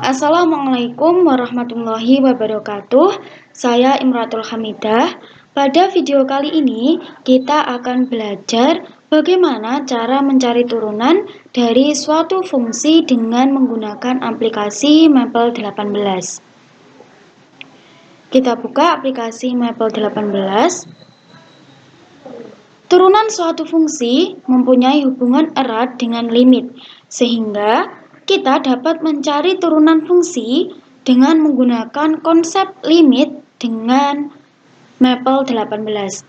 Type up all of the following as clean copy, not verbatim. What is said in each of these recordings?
Assalamualaikum warahmatullahi wabarakatuh. Saya Imratul Hamidah. Pada video kali ini kita akan belajar bagaimana cara mencari turunan dari suatu fungsi dengan menggunakan aplikasi Maple 18. Kita buka aplikasi Maple 18. Turunan suatu fungsi mempunyai hubungan erat dengan limit, sehingga kita dapat mencari turunan fungsi dengan menggunakan konsep limit dengan Maple 18.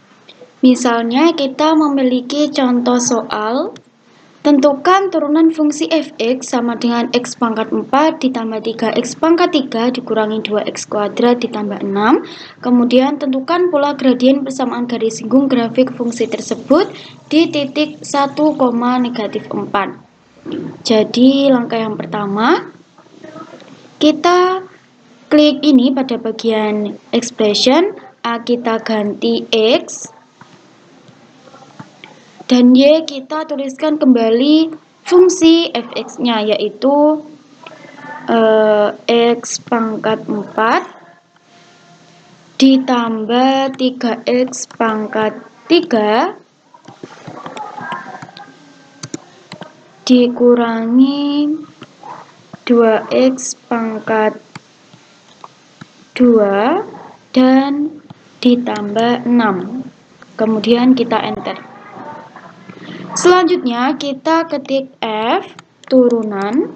Misalnya kita memiliki contoh soal, tentukan turunan fungsi fx sama dengan x pangkat 4 ditambah 3x pangkat 3 dikurangi 2x kuadrat ditambah 6. Kemudian tentukan pula gradien persamaan garis singgung grafik fungsi tersebut di titik 1, -4. Jadi langkah yang pertama, kita klik ini pada bagian expression, A kita ganti X, dan Y kita tuliskan kembali fungsi fx-nya, yaitu X pangkat 4 ditambah 3X pangkat 3 dikurangi 2X pangkat 2 dan ditambah 6. Kemudian kita enter. Selanjutnya kita ketik F turunan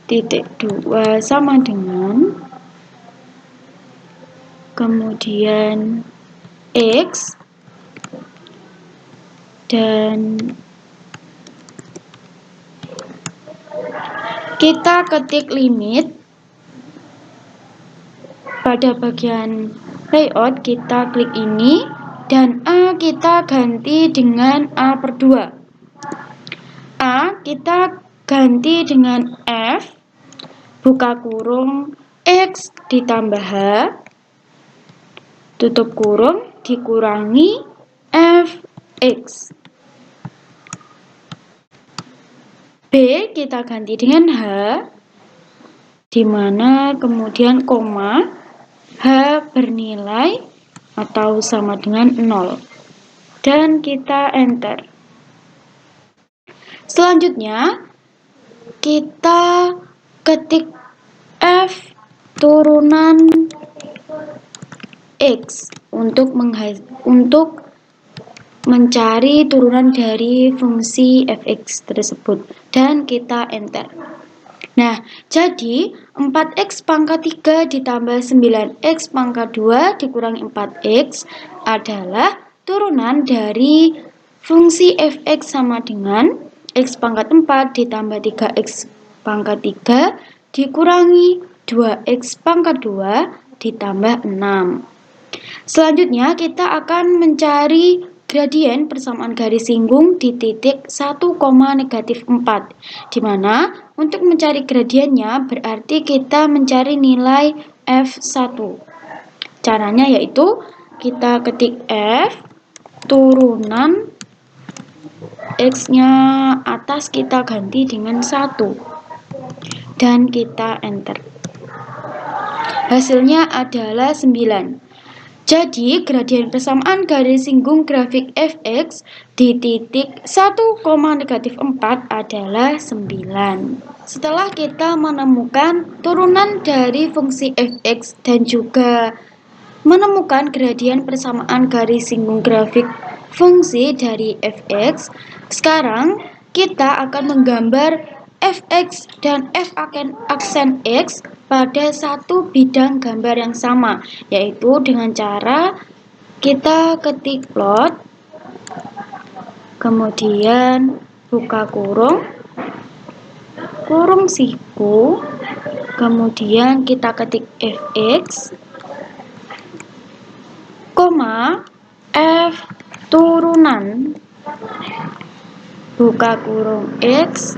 titik 2 sama dengan, kemudian X, dan kita ketik limit. Pada bagian layout kita klik ini, dan A kita ganti dengan A per 2. A kita ganti dengan F, buka kurung, X ditambah H, tutup kurung, dikurangi Fx. B kita ganti dengan H, di mana kemudian koma, H bernilai atau sama dengan 0. Dan kita enter. Selanjutnya, kita ketik F turunan X untuk mencari turunan dari fungsi fx tersebut, dan kita enter. Nah, jadi 4x pangkat 3 ditambah 9x pangkat 2 dikurangi 4x adalah turunan dari fungsi fx sama dengan x pangkat 4 ditambah 3x pangkat 3 dikurangi 2x pangkat 2 ditambah 6. Selanjutnya kita akan mencari gradien persamaan garis singgung di titik 1, -4, di mana untuk mencari gradiennya berarti kita mencari nilai F1. Caranya yaitu kita ketik F turunan X-nya atas kita ganti dengan 1, dan kita enter. Hasilnya adalah 9. Jadi, gradien persamaan garis singgung grafik fx di titik 1, -4 adalah 9. Setelah kita menemukan turunan dari fungsi fx dan juga menemukan gradien persamaan garis singgung grafik fungsi dari fx, sekarang kita akan menggambar fx dan f aksen x pada satu bidang gambar yang sama, yaitu dengan cara kita ketik plot, kemudian buka kurung, kurung siku, kemudian kita ketik fx, koma, f turunan, buka kurung x,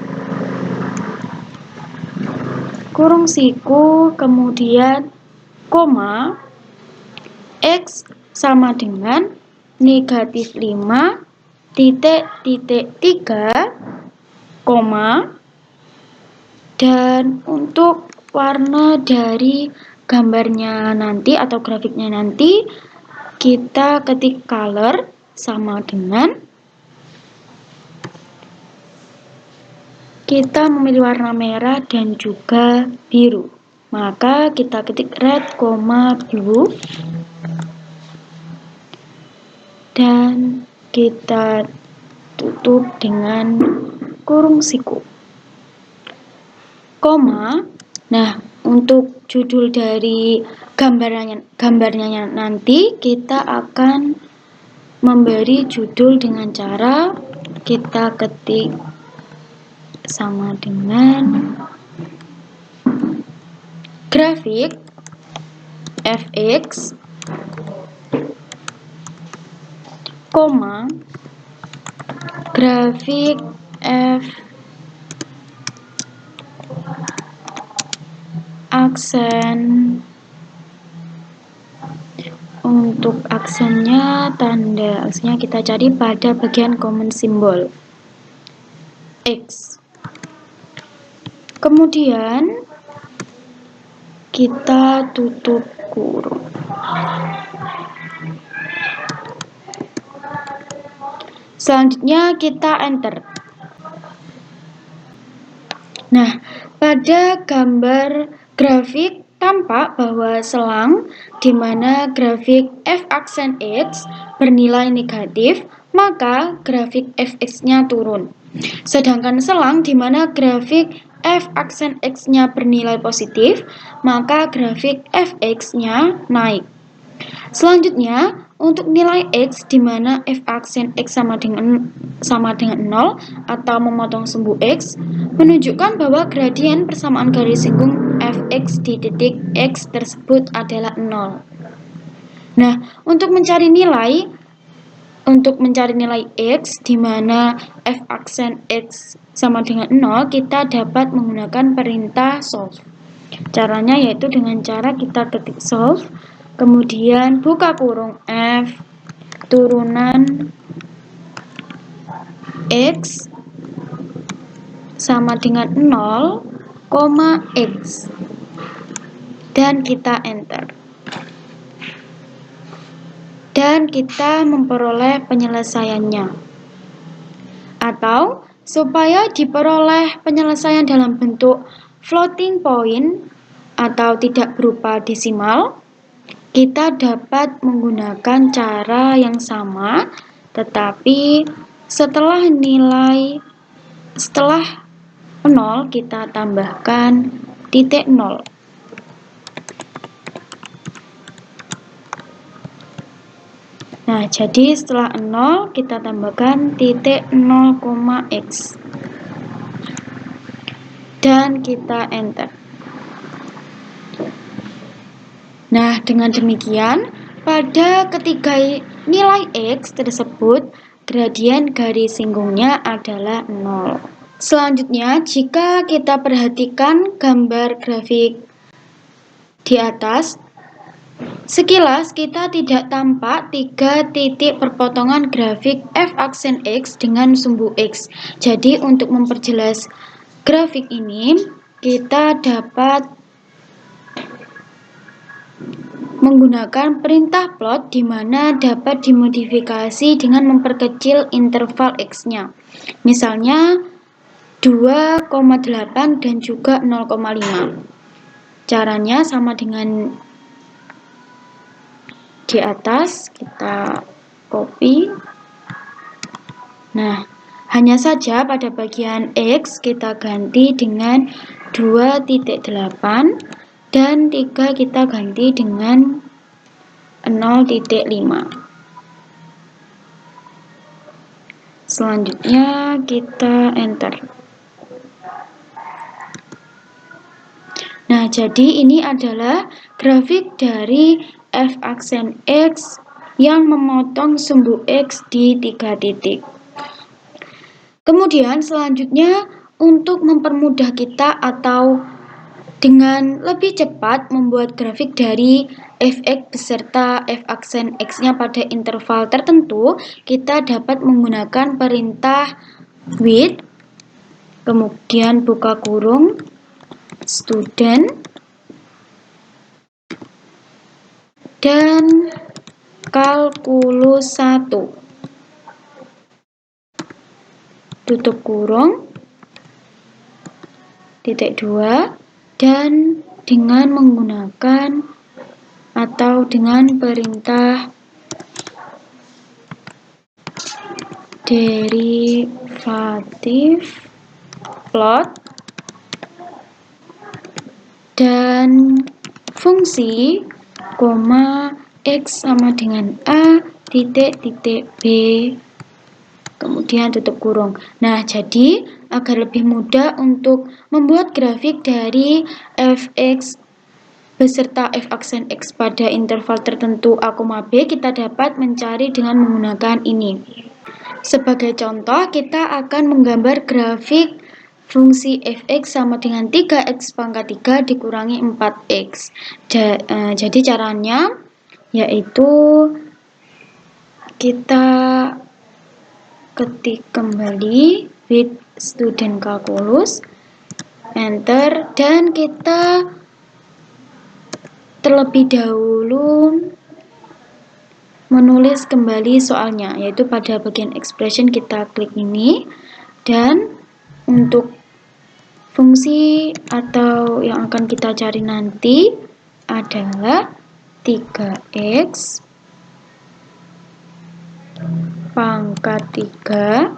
kurung siku, kemudian koma, x sama dengan -5 titik 3 koma, dan untuk warna dari gambarnya nanti atau grafiknya nanti kita ketik color sama dengan kita memilih warna merah dan juga biru. Maka kita ketik red, blue, dan kita tutup dengan kurung siku. Koma. Nah, untuk judul dari gambarnya nanti kita akan memberi judul dengan cara kita ketik sama dengan grafik fx, koma, grafik f aksen. Untuk aksennya, tanda aksennya kita cari pada bagian common symbol X. Kemudian kita tutup kurung. Selanjutnya kita enter. Nah, pada gambar grafik tampak bahwa selang di mana grafik f aksen x bernilai negatif, maka grafik fx-nya turun. Sedangkan selang di mana grafik f aksen x-nya bernilai positif, maka grafik fx-nya naik. Selanjutnya, untuk nilai x di mana f aksen x sama dengan 0 atau memotong sumbu x menunjukkan bahwa gradien persamaan garis singgung fx di titik x tersebut adalah 0. Nah, untuk mencari nilai x di mana f aksen x sama dengan 0, kita dapat menggunakan perintah solve. Caranya yaitu dengan cara kita ketik solve, kemudian buka kurung f turunan x sama dengan 0, x, dan kita enter. Dan kita memperoleh penyelesaiannya. Atau supaya diperoleh penyelesaian dalam bentuk floating point atau tidak berupa desimal, kita dapat menggunakan cara yang sama, tetapi setelah 0 kita tambahkan titik 0. Nah, jadi setelah 0 kita tambahkan titik 0, x. Dan kita enter. Nah, dengan demikian, pada ketiga nilai x tersebut, gradien garis singgungnya adalah 0. Selanjutnya, jika kita perhatikan gambar grafik di atas, sekilas kita tidak tampak 3 titik perpotongan grafik f aksen x dengan sumbu x. Jadi, untuk memperjelas grafik ini, kita dapat menggunakan perintah plot di mana dapat dimodifikasi dengan memperkecil interval x-nya. Misalnya 2,8 dan juga 0,5. Caranya sama dengan di atas, kita copy. Nah, hanya saja pada bagian x kita ganti dengan 2,8 dan 3 kita ganti dengan 0,5. Selanjutnya kita enter. Nah, jadi ini adalah grafik dari f aksen x yang memotong sumbu x di 3 titik. Kemudian selanjutnya untuk mempermudah kita atau dengan lebih cepat membuat grafik dari fx beserta f aksen x-nya pada interval tertentu, kita dapat menggunakan perintah width kemudian buka kurung, student, dan kalkulus 1, tutup kurung, titik 2, dan dengan menggunakan atau dengan perintah derivatif plot dan fungsi X sama dengan A titik B, kemudian tutup kurung. Nah, jadi agar lebih mudah untuk membuat grafik dari fx beserta f aksen x pada interval tertentu A, B, kita dapat mencari dengan menggunakan ini. Sebagai contoh, kita akan menggambar grafik fungsi fx sama dengan 3x pangkat 3 dikurangi 4x. Jadi caranya yaitu kita ketik kembali with student calculus, enter, dan kita terlebih dahulu menulis kembali soalnya, yaitu pada bagian expression kita klik ini, dan untuk fungsi atau yang akan kita cari nanti adalah 3x pangkat 3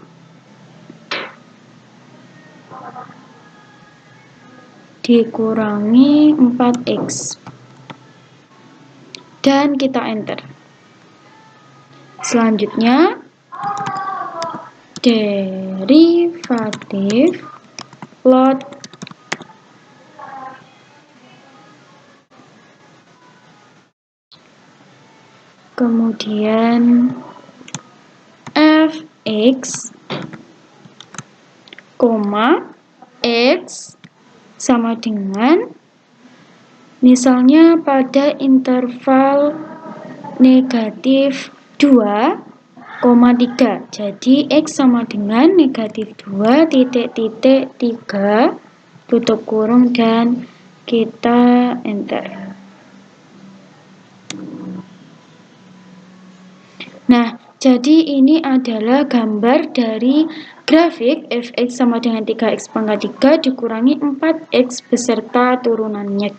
dikurangi 4x, dan kita enter. Selanjutnya derivatif plot kemudian fx, x sama dengan misalnya pada interval negatif 2, 3. Jadi x sama dengan negatif 2 titik 3 tutup kurung dan kita enter. Nah, jadi ini adalah gambar dari grafik fx sama dengan 3x pangkat 3 dikurangi 4x beserta turunannya.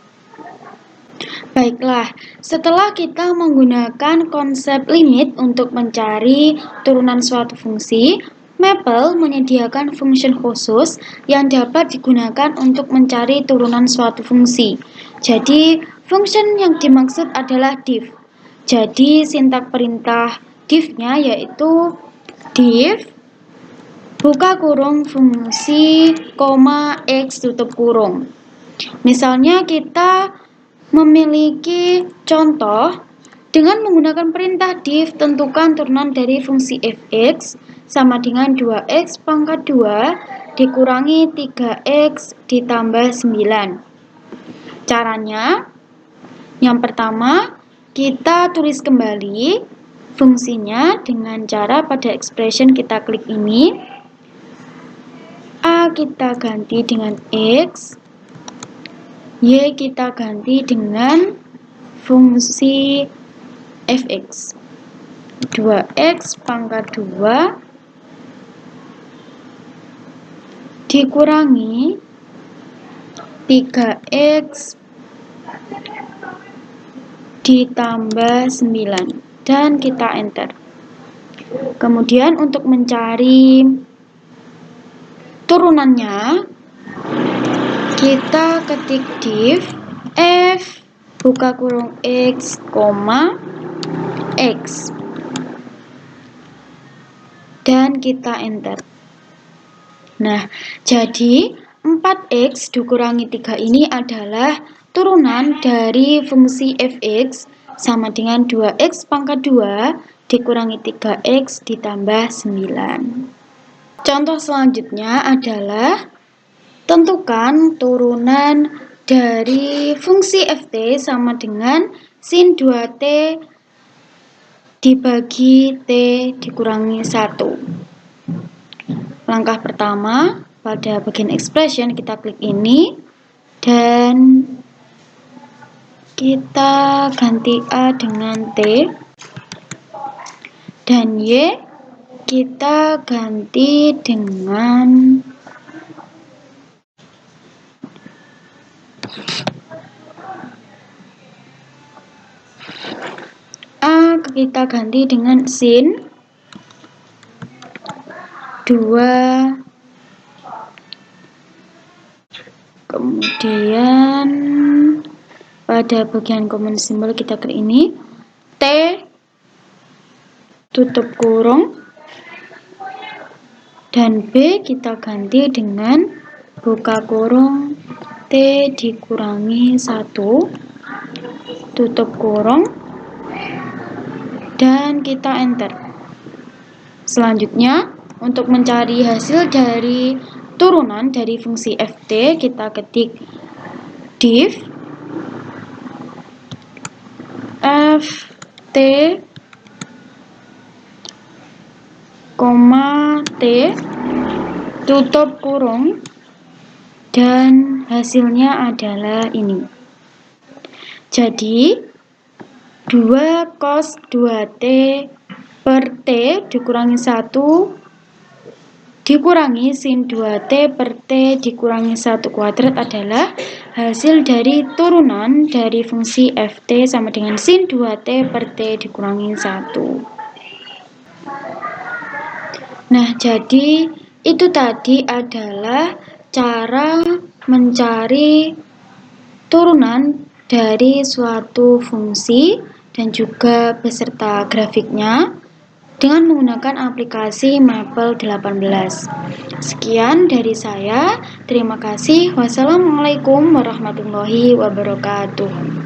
Baiklah, setelah kita menggunakan konsep limit untuk mencari turunan suatu fungsi, Maple menyediakan function khusus yang dapat digunakan untuk mencari turunan suatu fungsi. Jadi, function yang dimaksud adalah div. Jadi, sintak perintah div-nya yaitu div buka kurung fungsi, x tutup kurung. Misalnya kita memiliki contoh dengan menggunakan perintah div, tentukan turunan dari fungsi fx sama dengan 2x pangkat 2 dikurangi 3x ditambah 9. Caranya, yang pertama kita tulis kembali fungsinya dengan cara pada expression kita klik ini, A kita ganti dengan x, Y kita ganti dengan fungsi fx 2x pangkat 2 dikurangi 3x ditambah 9 dan kita enter. Kemudian untuk mencari turunannya kita ketik div f buka kurung x, x, dan kita enter. Nah, jadi 4x dikurangi 3 ini adalah turunan dari fungsi fx sama dengan 2x pangkat 2 dikurangi 3x ditambah 9. Contoh selanjutnya adalah tentukan turunan dari fungsi ft sama dengan sin 2t dibagi t dikurangi 1. Langkah pertama, pada bagian expression kita klik ini dan kita ganti A dengan T dan Y kita ganti dengan A kita ganti dengan sin 2, kemudian pada bagian common symbol kita klik ini T tutup kurung dan B kita ganti dengan buka kurung T dikurangi 1 tutup kurung dan kita enter. Selanjutnya untuk mencari hasil dari turunan dari fungsi ft kita ketik div ft, T tutup kurung dan hasilnya adalah ini. Jadi 2 cos 2t per t dikurangi 1 dikurangi sin 2t per t dikurangi 1 kuadrat adalah hasil dari turunan dari fungsi ft sama dengan sin 2t per t dikurangi 1. Nah, jadi itu tadi adalah cara mencari turunan dari suatu fungsi dan juga beserta grafiknya dengan menggunakan aplikasi Maple 18. Sekian dari saya. Terima kasih. Wassalamualaikum warahmatullahi wabarakatuh.